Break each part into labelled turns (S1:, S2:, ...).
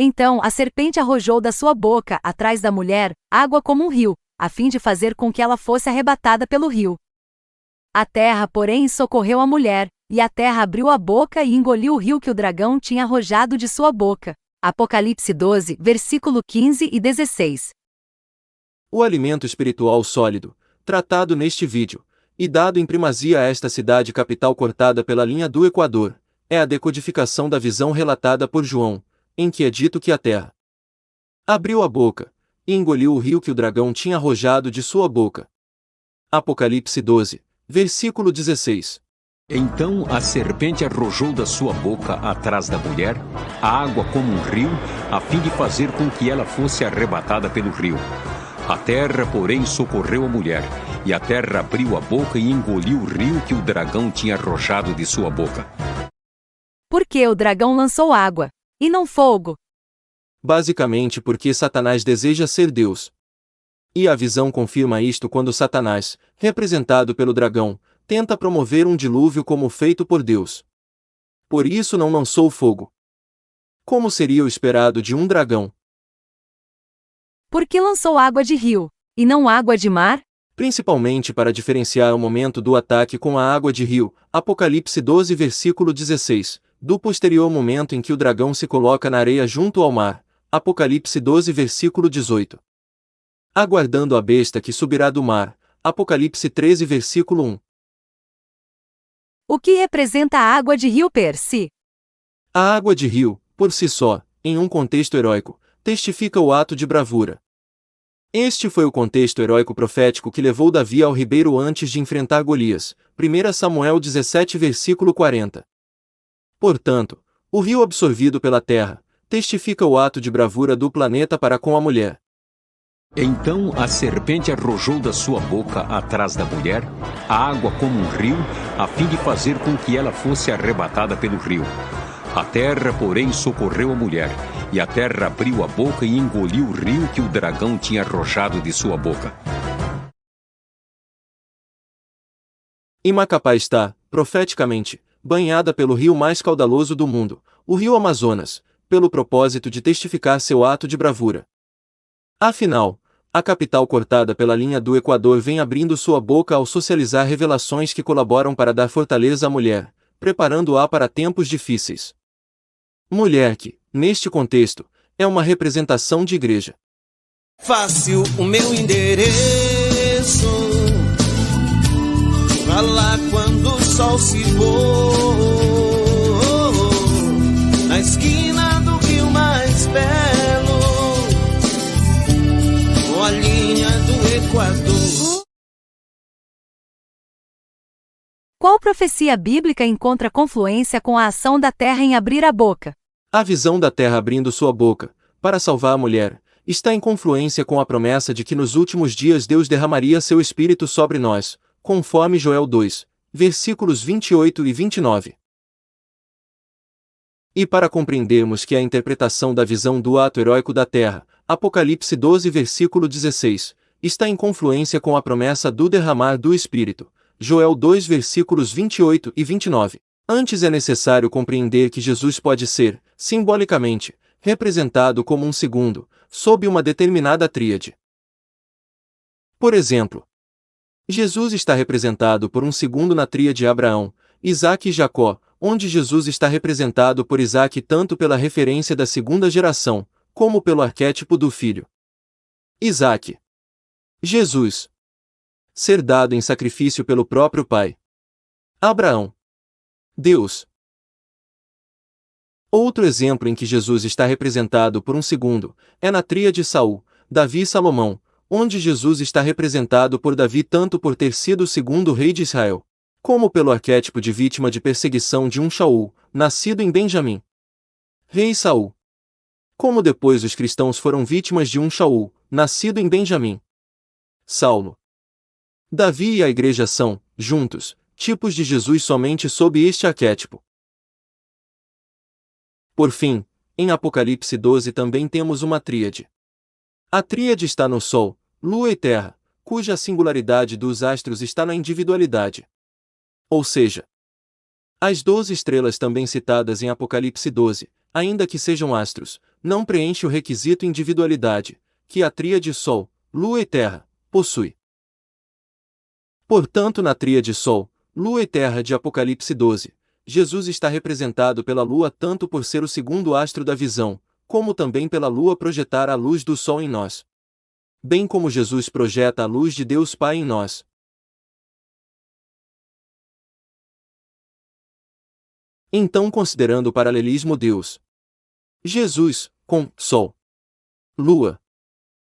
S1: Então a serpente arrojou da sua boca, atrás da mulher, água como um rio, a fim de fazer com que ela fosse arrebatada pelo rio. A terra, porém, socorreu a mulher, e a terra abriu a boca e engoliu o rio que o dragão tinha arrojado de sua boca. Apocalipse 12, versículo 15 e 16.
S2: O alimento espiritual sólido, tratado neste vídeo, e dado em primazia a esta cidade capital cortada pela linha do Equador, é a decodificação da visão relatada por João, em que é dito que a terra abriu a boca, e engoliu o rio que o dragão tinha arrojado de sua boca. Apocalipse 12, versículo 16.
S3: Então a serpente arrojou da sua boca atrás da mulher a água como um rio, a fim de fazer com que ela fosse arrebatada pelo rio. A terra, porém, socorreu a mulher, e a terra abriu a boca e engoliu o rio que o dragão tinha arrojado de sua boca.
S1: Por que o dragão lançou água, e não fogo?
S2: Basicamente porque Satanás deseja ser Deus. E a visão confirma isto quando Satanás, representado pelo dragão, tenta promover um dilúvio como feito por Deus. Por isso não lançou fogo. Como seria o esperado de um dragão?
S1: Por que lançou água de rio, e não água de mar?
S2: Principalmente para diferenciar o momento do ataque com a água de rio, Apocalipse 12 versículo 16, do posterior momento em que o dragão se coloca na areia junto ao mar, Apocalipse 12 versículo 18. Aguardando a besta que subirá do mar, Apocalipse 13 versículo 1.
S1: O que representa a água de rio per si?
S2: A água de rio, por si só, em um contexto heróico, testifica o ato de bravura. Este foi o contexto heróico profético que levou Davi ao ribeiro antes de enfrentar Golias, 1 Samuel 17 versículo 40. Portanto, o rio absorvido pela terra, testifica o ato de bravura do planeta para com a mulher.
S3: Então a serpente arrojou da sua boca atrás da mulher a água como um rio, a fim de fazer com que ela fosse arrebatada pelo rio. A terra, porém, socorreu a mulher, e a terra abriu a boca e engoliu o rio que o dragão tinha arrojado de sua boca.
S2: E Macapá está, profeticamente, banhada pelo rio mais caudaloso do mundo, o rio Amazonas, pelo propósito de testificar seu ato de bravura. Afinal, a capital cortada pela linha do Equador vem abrindo sua boca ao socializar revelações que colaboram para dar fortaleza à mulher, preparando-a para tempos difíceis. Mulher que, neste contexto, é uma representação de igreja.
S4: Fácil o meu endereço, vá lá quando o sol se pôr, na esquina do rio mais belo, com a linha do Equador.
S1: Qual profecia bíblica encontra confluência com a ação da terra em abrir a boca?
S2: A visão da terra abrindo sua boca, para salvar a mulher, está em confluência com a promessa de que nos últimos dias Deus derramaria seu Espírito sobre nós, conforme Joel 2, versículos 28 e 29. E para compreendermos que a interpretação da visão do ato heróico da terra, Apocalipse 12 versículo 16, está em confluência com a promessa do derramar do Espírito, Joel 2 versículos 28 e 29. Antes é necessário compreender que Jesus pode ser, simbolicamente, representado como um segundo, sob uma determinada tríade. Por exemplo, Jesus está representado por um segundo na tríade Abraão, Isaque e Jacó, onde Jesus está representado por Isaque tanto pela referência da segunda geração, como pelo arquétipo do filho. Isaque. Jesus. Ser dado em sacrifício pelo próprio Pai. Abraão. Deus. Outro exemplo em que Jesus está representado por um segundo, é na tríade Saul, Davi e Salomão, onde Jesus está representado por Davi tanto por ter sido o segundo rei de Israel, como pelo arquétipo de vítima de perseguição de um Shaul, nascido em Benjamim. Rei Saul. Como depois os cristãos foram vítimas de um Shaul, nascido em Benjamim. Saulo. Davi e a igreja são, juntos, tipos de Jesus somente sob este arquétipo. Por fim, em Apocalipse 12 também temos uma tríade. A tríade está no Sol, Lua e Terra, cuja singularidade dos astros está na individualidade. Ou seja, as 12 estrelas também citadas em Apocalipse 12, ainda que sejam astros, não preenche o requisito individualidade, que a tríade Sol, Lua e Terra possui. Portanto, na tríade Sol, Lua e Terra de Apocalipse 12, Jesus está representado pela Lua tanto por ser o segundo astro da visão, como também pela Lua projetar a luz do Sol em nós. Bem como Jesus projeta a luz de Deus Pai em nós. Então, considerando o paralelismo Deus, Jesus, com Sol, Lua,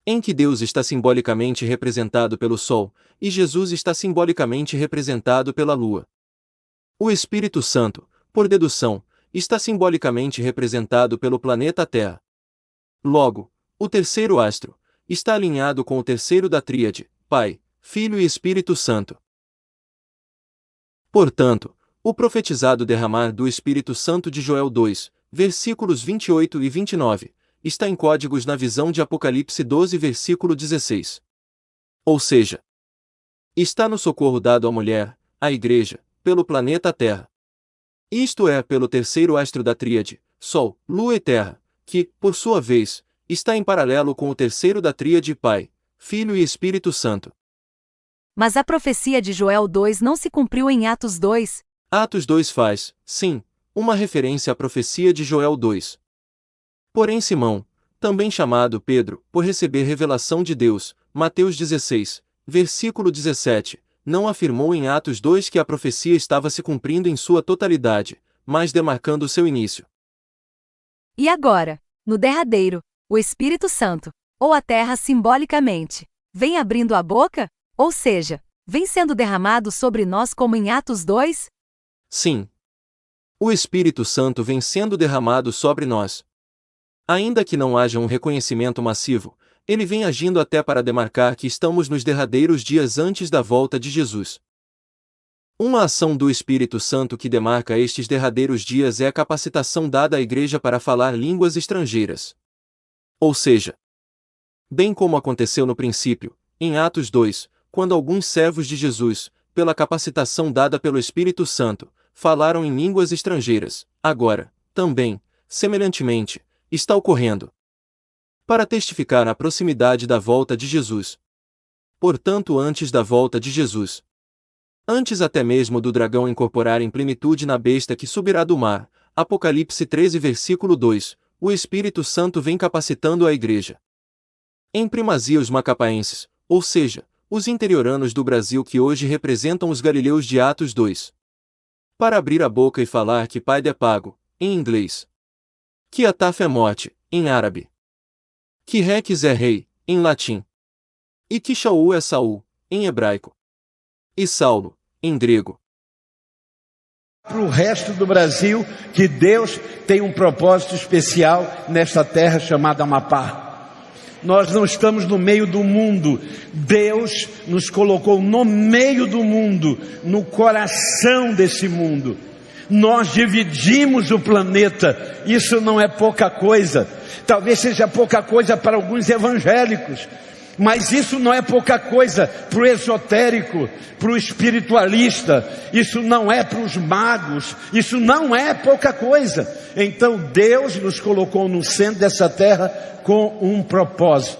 S2: em que Deus está simbolicamente representado pelo Sol, e Jesus está simbolicamente representado pela Lua. O Espírito Santo, por dedução, está simbolicamente representado pelo planeta Terra. Logo, o terceiro astro está alinhado com o terceiro da tríade, Pai, Filho e Espírito Santo. Portanto, o profetizado derramar do Espírito Santo de Joel 2, versículos 28 e 29, está em códigos na visão de Apocalipse 12, versículo 16. Ou seja, está no socorro dado à mulher, à Igreja, pelo planeta Terra. Isto é, pelo terceiro astro da tríade, Sol, Lua e Terra, que, por sua vez, está em paralelo com o terceiro da tríade Pai, Filho e Espírito Santo.
S1: Mas a profecia de Joel 2 não se cumpriu em Atos 2.
S2: Atos 2 faz, sim, uma referência à profecia de Joel 2. Porém Simão, também chamado Pedro, por receber revelação de Deus, Mateus 16, versículo 17, não afirmou em Atos 2 que a profecia estava se cumprindo em sua totalidade, mas demarcando seu início.
S1: E agora, no derradeiro, o Espírito Santo, ou a terra simbolicamente, vem abrindo a boca? Ou seja, vem sendo derramado sobre nós como em Atos 2?
S2: Sim. O Espírito Santo vem sendo derramado sobre nós. Ainda que não haja um reconhecimento massivo, ele vem agindo até para demarcar que estamos nos derradeiros dias antes da volta de Jesus. Uma ação do Espírito Santo que demarca estes derradeiros dias é a capacitação dada à Igreja para falar línguas estrangeiras. Ou seja, bem como aconteceu no princípio, em Atos 2, quando alguns servos de Jesus, pela capacitação dada pelo Espírito Santo, falaram em línguas estrangeiras, agora, também, semelhantemente, está ocorrendo para testificar a proximidade da volta de Jesus. Portanto, antes da volta de Jesus, antes até mesmo do dragão incorporar em plenitude na besta que subirá do mar, Apocalipse 13 versículo 2, o Espírito Santo vem capacitando a Igreja. Em primazia os macapaenses, ou seja, os interioranos do Brasil que hoje representam os galileus de Atos 2. Para abrir a boca e falar que Pai é pago, em inglês. Que Ataf é morte, em árabe. Que Rex é rei, em latim. E que Shaul é Saul, em hebraico. E Saulo, em grego.
S5: Para o resto do Brasil, que Deus tem um propósito especial nesta terra chamada Amapá. Nós não estamos no meio do mundo. Deus nos colocou no meio do mundo, no coração desse mundo. Nós dividimos o planeta. Isso não é pouca coisa. Talvez seja pouca coisa para alguns evangélicos, mas isso não é pouca coisa para o esotérico, para o espiritualista. Isso não é para os magos. Isso não é pouca coisa. Então Deus nos colocou no centro dessa terra com um propósito.